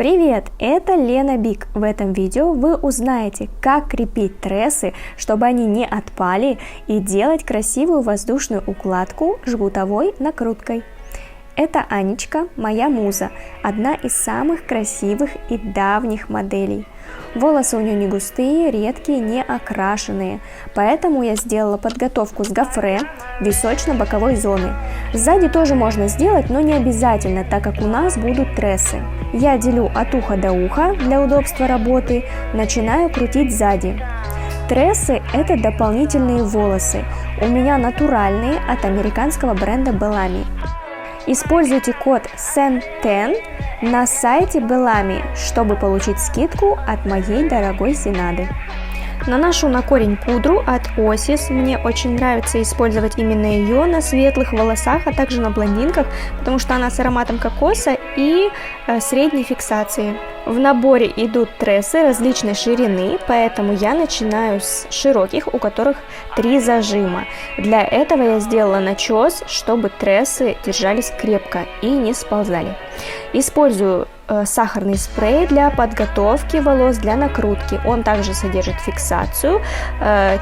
Привет, это Лена Бик. В этом видео вы узнаете, как крепить трессы, чтобы они не отпали, и делать красивую воздушную укладку жгутовой накруткой. Это Анечка, моя муза, одна из самых красивых и давних моделей. Волосы у нее не густые, редкие, не окрашенные, поэтому я сделала подготовку с гофре височно-боковой зоны. Сзади тоже можно сделать, но не обязательно, так как у нас будут трессы. Я делю от уха до уха для удобства работы, начинаю крутить сзади. Трессы – это дополнительные волосы, у меня натуральные от американского бренда Bellamy. Используйте код SEN10 на сайте Bellamy, чтобы получить скидку от моей дорогой Зинады. Наношу на корень пудру от Osis. Мне очень нравится использовать именно ее на светлых волосах, а также на блондинках, потому что она с ароматом кокоса и средней фиксации. В наборе идут трессы различной ширины, поэтому я начинаю с широких, у которых 3 зажима. Для этого я сделала начес, чтобы трессы держались крепко и не сползали. Использую сахарный спрей для подготовки волос, для накрутки. Он также содержит фиксацию,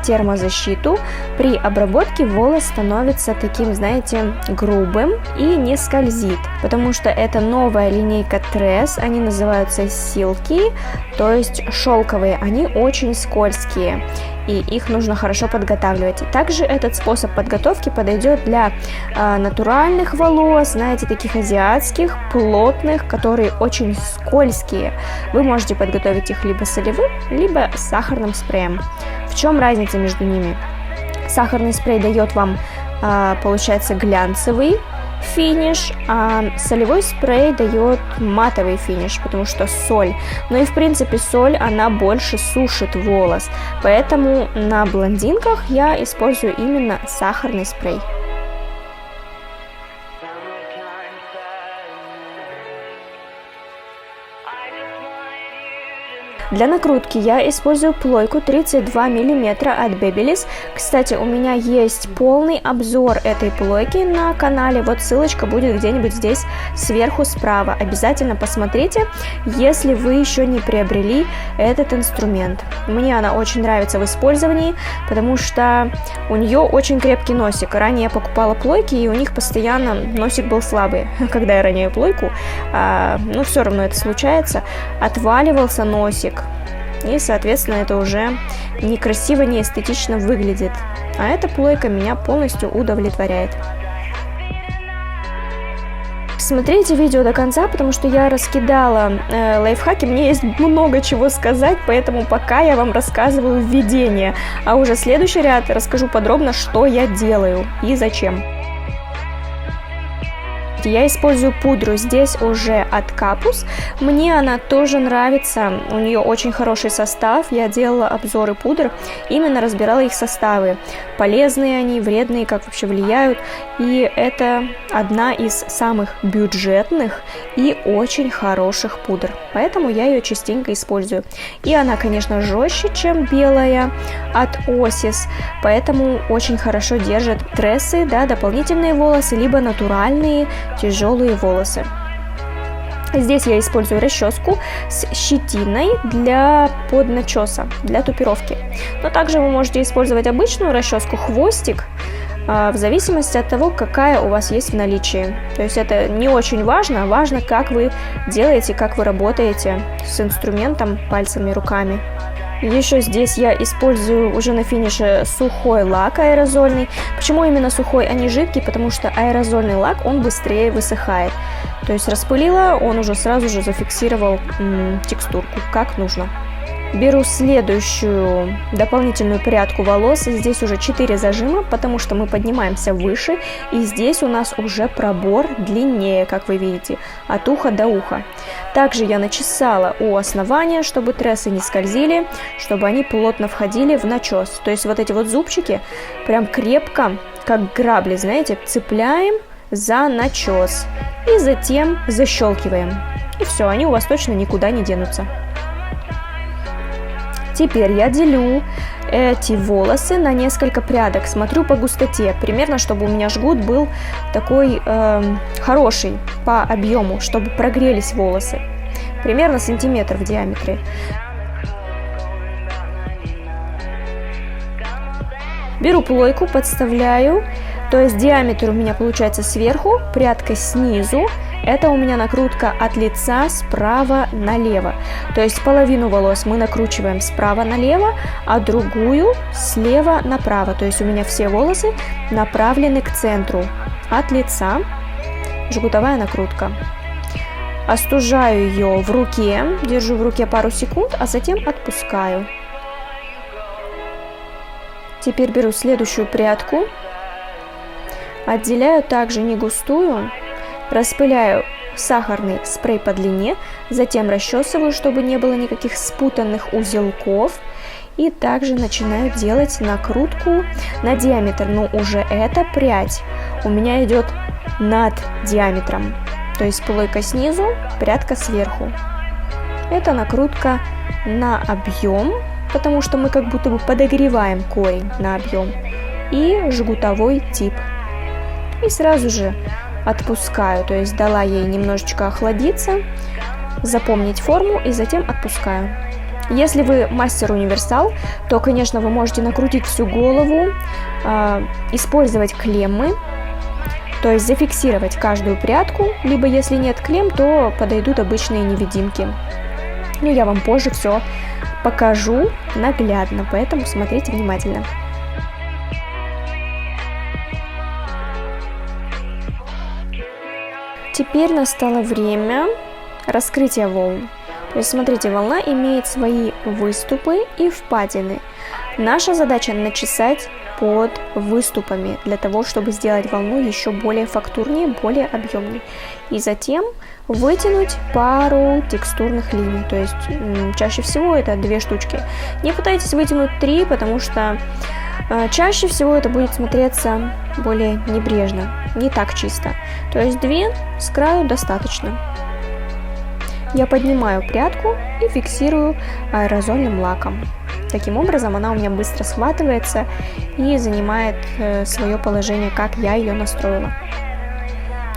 термозащиту. При обработке волос становится таким, знаете, грубым и не скользит, потому что это новая линейка тресс, они называются Silky, то есть шелковые, они очень скользкие, и их нужно хорошо подготавливать. Также этот способ подготовки подойдет для натуральных волос, знаете, таких азиатских, плотных, которые очень скользкие. Вы можете подготовить их либо солевым, либо сахарным спреем. В чем разница между ними? Сахарный спрей дает вам, получается, глянцевый финиш, а солевой спрей дает матовый финиш, потому что соль. Но и в принципе соль, она больше сушит волос, поэтому на блондинках я использую именно сахарный спрей. Для накрутки я использую плойку 32 мм от Babyliss. Кстати, у меня есть полный обзор этой плойки на канале, вот ссылочка будет где-нибудь здесь сверху справа. Обязательно посмотрите, если вы еще не приобрели этот инструмент. Мне она очень нравится в использовании, потому что у нее очень крепкий носик. Ранее я покупала плойки, и у них постоянно носик был слабый. Когда я роняю плойку, но все равно это случается, отваливался носик. И, соответственно, это уже некрасиво, не эстетично выглядит. А эта плойка меня полностью удовлетворяет. Смотрите видео до конца, потому что я раскидала лайфхаки, мне есть много чего сказать, поэтому пока я вам рассказываю введение, а уже следующий ряд расскажу подробно, что я делаю и зачем. Я использую пудру здесь уже от Капус, мне она тоже нравится, у нее очень хороший состав, я делала обзоры пудр, именно разбирала их составы, полезные они, вредные, как вообще влияют, и это одна из самых бюджетных и очень хороших пудр, поэтому я ее частенько использую. И она, конечно, жестче, чем белая от Osis, поэтому очень хорошо держит трессы, да, дополнительные волосы, либо натуральные тяжелые волосы. Здесь я использую расческу с щетиной для подначеса, для тупировки. Но также вы можете использовать обычную расческу, хвостик, в зависимости от того, какая у вас есть в наличии. То есть это не очень важно, важно, как вы делаете, как вы работаете с инструментом, пальцами, руками. Еще здесь я использую уже на финише сухой лак аэрозольный. Почему именно сухой, а не жидкий? Потому что аэрозольный лак, он быстрее высыхает. То есть распылила, он уже сразу же зафиксировал текстурку, как нужно. Беру следующую дополнительную прядку волос. Здесь уже 4 зажима, потому что мы поднимаемся выше. И здесь у нас уже пробор длиннее, как вы видите, от уха до уха. Также я начесала у основания, чтобы трессы не скользили, чтобы они плотно входили в начес. То есть вот эти вот зубчики прям крепко, как грабли, знаете, цепляем за начес. И затем защелкиваем. И все, они у вас точно никуда не денутся. Теперь я делю эти волосы на несколько прядок, смотрю по густоте, примерно, чтобы у меня жгут был такой хороший по объему, чтобы прогрелись волосы. примерно сантиметр в диаметре. Беру плойку, подставляю, то есть диаметр у меня получается сверху, прядка снизу. Это у меня накрутка от лица справа налево. То есть половину волос мы накручиваем справа налево, а другую слева направо. То есть у меня все волосы направлены к центру от лица. Жгутовая накрутка. Остужаю ее в руке, держу в руке пару секунд, а затем отпускаю. Теперь беру следующую прядку, отделяю также не густую, распыляю сахарный спрей по длине, затем расчесываю, чтобы не было никаких спутанных узелков, и также начинаю делать накрутку на диаметр, но уже эта прядь у меня идет над диаметром, то есть плойка снизу, прядка сверху. Это накрутка на объем, потому что мы как будто бы подогреваем корень на объем, и жгутовой тип. И сразу же отпускаю, то есть дала ей немножечко охладиться, запомнить форму и затем отпускаю. Если вы мастер-универсал, то, конечно, вы можете накрутить всю голову, использовать клеммы, то есть зафиксировать каждую прядку, либо если нет клемм, то подойдут обычные невидимки. Но я вам позже все покажу наглядно, поэтому смотрите внимательно. Теперь настало время раскрытия волн. То есть смотрите, волна имеет свои выступы и впадины. Наша задача начесать под выступами, для того, чтобы сделать волну еще более фактурнее, более объемней. И затем вытянуть пару текстурных линий, то есть чаще всего это 2 штучки. Не пытайтесь вытянуть 3, потому что чаще всего это будет смотреться более небрежно, не так чисто. То есть 2 с краю достаточно. Я поднимаю прядку и фиксирую аэрозольным лаком. Таким образом она у меня быстро схватывается и занимает свое положение, как я ее настроила.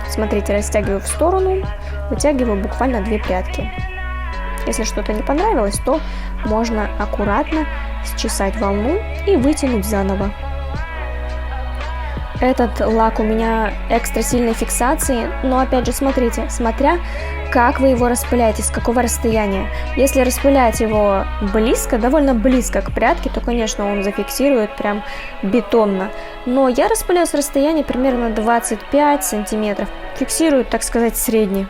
Смотрите, растягиваю в сторону, вытягиваю буквально 2 прядки. Если что-то не понравилось, то можно аккуратно счесать волну и вытянуть заново. Этот лак у меня экстра сильной фиксации, но опять же смотрите, смотря как вы его распыляете, с какого расстояния. Если распылять его близко, довольно близко к прядке, то, конечно, он зафиксирует прям бетонно. Но я распыляю с расстояния примерно 25 сантиметров, фиксирую, так сказать, средний.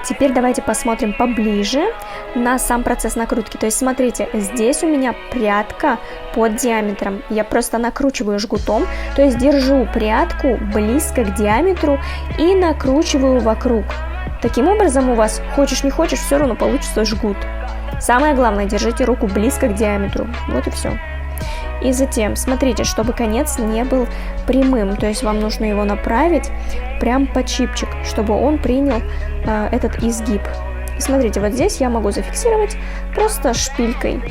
Теперь давайте посмотрим поближе на сам процесс накрутки. То есть смотрите, здесь у меня прядка под диаметром. Я просто накручиваю жгутом, то есть держу прядку близко к диаметру и накручиваю вокруг. Таким образом у вас, хочешь не хочешь, все равно получится жгут. Самое главное, держите руку близко к диаметру. Вот и все. И затем, смотрите, чтобы конец не был прямым, то есть вам нужно его направить прям под чипчик, чтобы он принял этот изгиб. И смотрите, вот здесь я могу зафиксировать просто шпилькой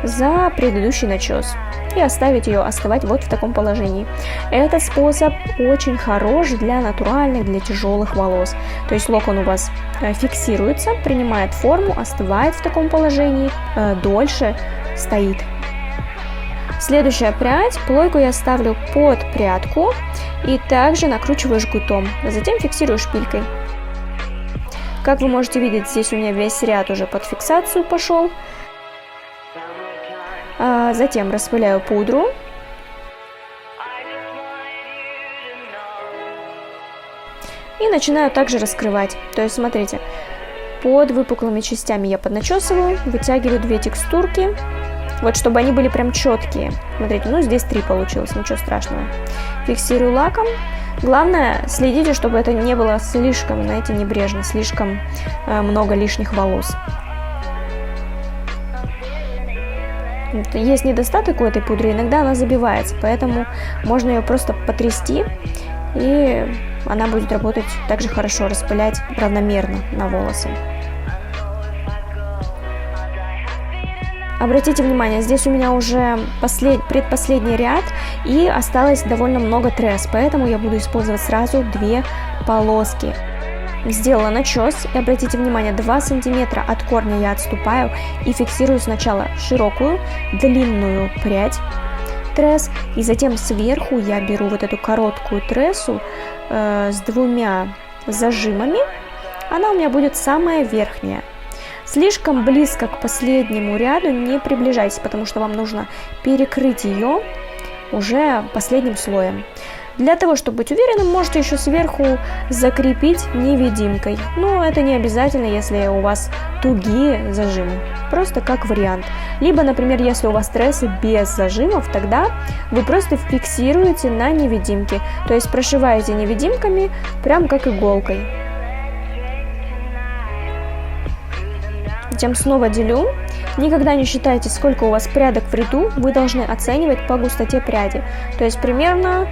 за предыдущий начес и оставить ее остывать вот в таком положении. Этот способ очень хорош для натуральных, для тяжелых волос. То есть локон у вас фиксируется, принимает форму, остывает в таком положении, дольше стоит. Следующая прядь, плойку я ставлю под прядку и также накручиваю жгутом, а затем фиксирую шпилькой. Как вы можете видеть, здесь у меня весь ряд уже под фиксацию пошел. Затем распыляю пудру. И начинаю также раскрывать. То есть смотрите, под выпуклыми частями я подначесываю, вытягиваю 2 текстурки. Вот чтобы они были прям четкие. Смотрите, ну здесь 3 получилось, ничего страшного. Фиксирую лаком. Главное, следите, чтобы это не было слишком, знаете, небрежно, слишком много лишних волос. Есть недостаток у этой пудры, иногда она забивается, поэтому можно ее просто потрясти, и она будет работать также хорошо, распылять равномерно на волосы. Обратите внимание, здесь у меня уже предпоследний ряд и осталось довольно много тресс, поэтому я буду использовать сразу 2 полоски. сделала начес, и обратите внимание, 2 сантиметра от корня я отступаю и фиксирую сначала широкую, длинную прядь тресс, и затем сверху я беру вот эту короткую трессу с 2 зажимами, она у меня будет самая верхняя. Слишком близко к последнему ряду не приближайтесь, потому что вам нужно перекрыть ее уже последним слоем. Для того, чтобы быть уверенным, можете еще сверху закрепить невидимкой. Но это не обязательно, если у вас тугие зажимы. Просто как вариант. Либо, например, если у вас трессы без зажимов, тогда вы просто фиксируете на невидимке. То есть прошиваете невидимками, прям как иголкой. Затем снова делю. Никогда не считайте, сколько у вас прядок в ряду, вы должны оценивать по густоте пряди. То есть примерно,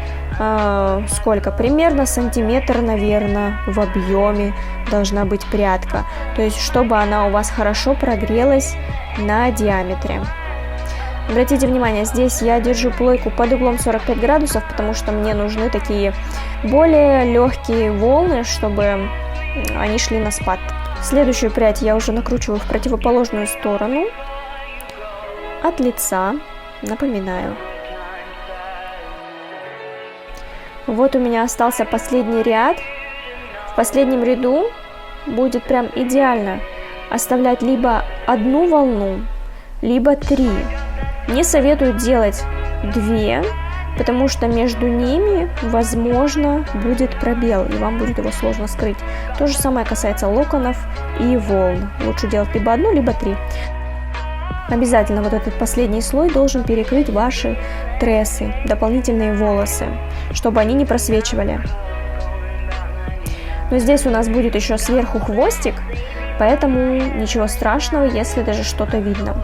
примерно сантиметр, наверное, в объеме должна быть прядка. То есть, чтобы она у вас хорошо прогрелась на диаметре. Обратите внимание, здесь я держу плойку под углом 45 градусов, потому что мне нужны такие более легкие волны, чтобы они шли на спад. Следующую прядь я уже накручиваю в противоположную сторону от лица, напоминаю. Вот у меня остался последний ряд. В последнем ряду будет прям идеально оставлять либо 1 волну, либо 3. Не советую делать 2, потому что между ними, возможно, будет пробел, и вам будет его сложно скрыть. То же самое касается локонов и волн. Лучше делать либо 1, либо 3. Обязательно вот этот последний слой должен перекрыть ваши трессы, дополнительные волосы, чтобы они не просвечивали. Но здесь у нас будет еще сверху хвостик, поэтому ничего страшного, если даже что-то видно.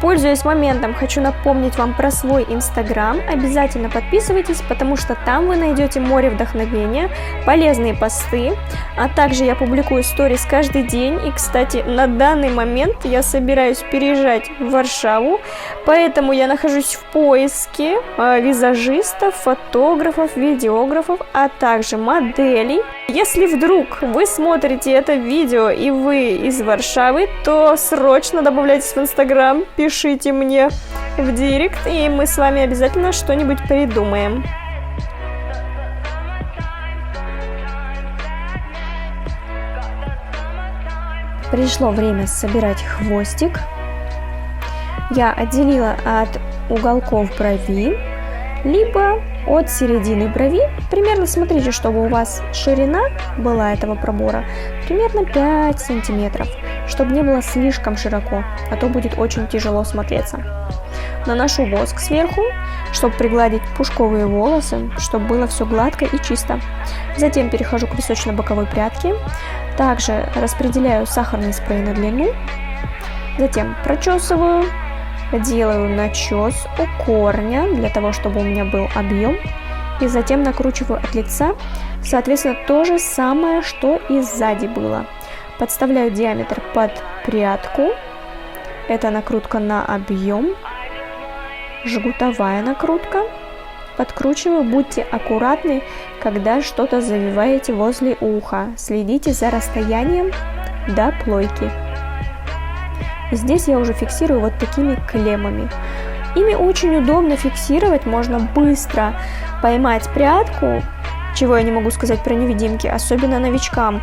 Пользуясь моментом, хочу напомнить вам про свой Инстаграм. Обязательно подписывайтесь, потому что там вы найдете море вдохновения, полезные посты, а также я публикую сторис каждый день. И, кстати, на данный момент я собираюсь переезжать в Варшаву, поэтому я нахожусь в поиске визажистов, фотографов, видеографов, а также моделей. Если вдруг вы смотрите это видео и вы из Варшавы, то срочно добавляйтесь в Инстаграм, пишите мне в директ, и мы с вами обязательно что-нибудь придумаем. Пришло время собирать хвостик. Я отделила от уголков брови, либо от середины брови. Примерно смотрите, чтобы у вас ширина была этого пробора примерно 5 сантиметров, чтобы не было слишком широко, а то будет очень тяжело смотреться. Наношу воск сверху, чтобы пригладить пушковые волосы, чтобы было все гладко и чисто. Затем перехожу к височно-боковой прядке. Также распределяю сахарный спрей на длину. Затем прочесываю. Делаю начес у корня, для того, чтобы у меня был объем. И затем накручиваю от лица. Соответственно, то же самое, что и сзади было. Подставляю диаметр под прядку. Это накрутка на объем. Жгутовая накрутка. Подкручиваю. Будьте аккуратны, когда что-то завиваете возле уха. Следите за расстоянием до плойки. Здесь я уже фиксирую вот такими клеммами. Ими очень удобно фиксировать, можно быстро поймать прядку, чего я не могу сказать про невидимки, особенно новичкам.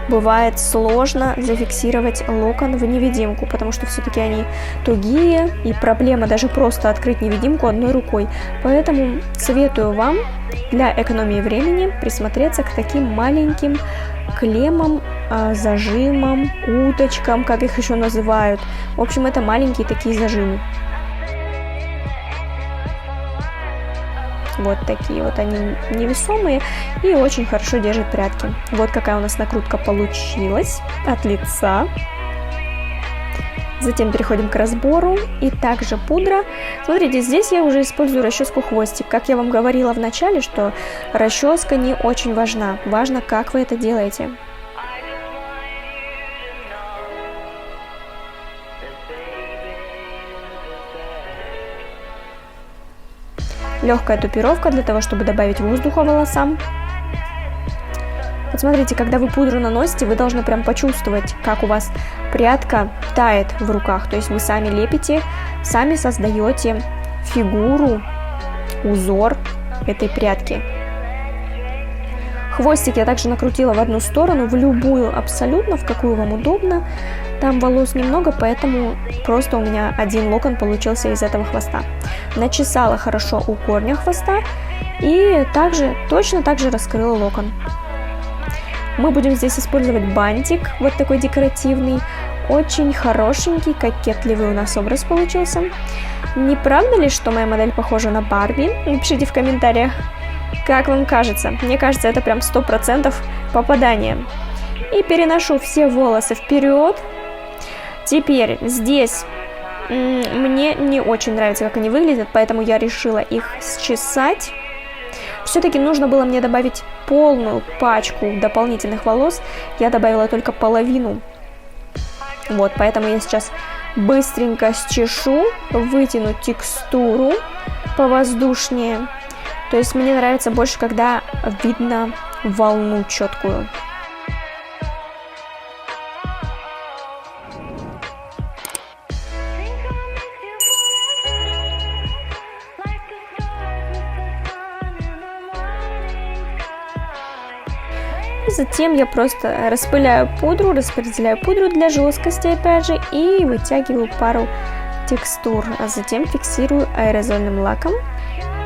Бывает сложно зафиксировать локон в невидимку, потому что все-таки они тугие, и проблема даже просто открыть невидимку одной рукой. Поэтому советую вам для экономии времени присмотреться к таким маленьким клеммам, зажимам, уточкам, как их еще называют. В общем, это маленькие такие зажимы. Вот такие вот они невесомые и очень хорошо держат прядки. Вот какая у нас накрутка получилась от лица. Затем переходим к разбору. И также пудра. Смотрите, здесь я уже использую расческу хвостик. Как я вам говорила в начале, что расческа не очень важна. Важно, как вы это делаете. легкая тупировка для того, чтобы добавить воздуха волосам. Вот смотрите, когда вы пудру наносите, вы должны прям почувствовать, как у вас прядка тает в руках. То есть вы сами лепите, сами создаете фигуру, узор этой прядки. Хвостик я также накрутила в одну сторону, в любую абсолютно, в какую вам удобно. Там волос немного, поэтому просто у меня один локон получился из этого хвоста. Начесала хорошо у корня хвоста и также, точно так же раскрыла локон. Мы будем здесь использовать бантик, вот такой декоративный, очень хорошенький, кокетливый у нас образ получился. Не правда ли, что моя модель похожа на Барби? Напишите в комментариях, как вам кажется. Мне кажется, это прям 100% попадание. И переношу все волосы вперед. Теперь здесь мне не очень нравится, как они выглядят, поэтому я решила их счесать. Все-таки нужно было мне добавить полную пачку дополнительных волос. Я добавила только половину. Вот, поэтому я сейчас быстренько счешу, вытяну текстуру повоздушнее. То есть мне нравится больше, когда видно волну четкую. Затем я просто распыляю пудру, распределяю пудру для жесткости опять же и вытягиваю пару текстур, а затем фиксирую аэрозольным лаком.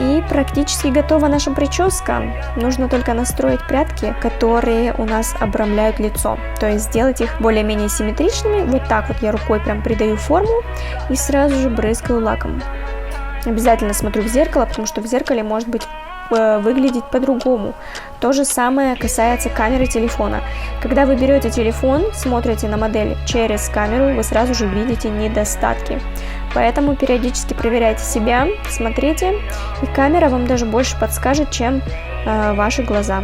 И практически готова наша прическа. Нужно только настроить прядки, которые у нас обрамляют лицо. То есть сделать их более-менее симметричными. Вот так вот я рукой прям придаю форму и сразу же брызгаю лаком. Обязательно смотрю в зеркало, потому что в зеркале может быть выглядеть по-другому. То же самое касается камеры телефона. Когда вы берете телефон, смотрите на модель через камеру, вы сразу же видите недостатки. Поэтому периодически проверяйте себя, смотрите, и камера вам даже больше подскажет, чем ваши глаза.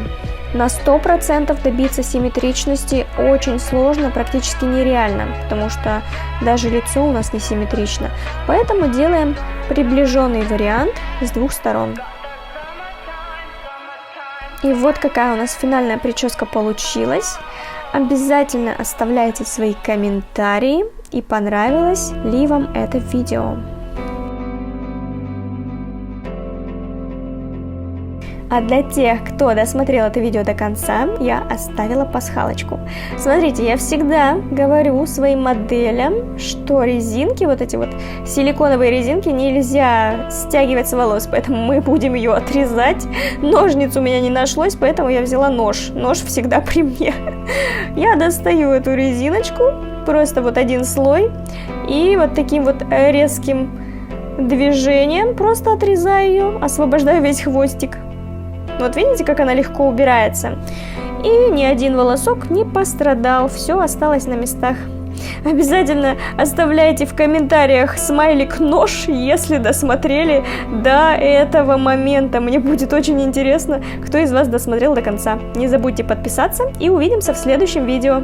На 100% добиться симметричности очень сложно, практически нереально, потому что даже лицо у нас не симметрично. Поэтому делаем приближенный вариант с двух сторон. И вот какая у нас финальная прическа получилась. Обязательно оставляйте свои комментарии и понравилось ли вам это видео. А для тех, кто досмотрел это видео до конца, я оставила пасхалочку. Смотрите, я всегда говорю своим моделям, что резинки, вот эти вот силиконовые резинки, нельзя стягивать с волос, поэтому мы будем ее отрезать. Ножниц у меня не нашлось, поэтому я взяла нож. Нож всегда при мне. Я достаю эту резиночку, просто вот один слой, и вот таким вот резким движением просто отрезаю ее, освобождаю весь хвостик. Вот видите, как она легко убирается. И ни один волосок не пострадал, все осталось на местах. Обязательно оставляйте в комментариях смайлик нож, если досмотрели до этого момента. Мне будет очень интересно, кто из вас досмотрел до конца. Не забудьте подписаться и увидимся в следующем видео.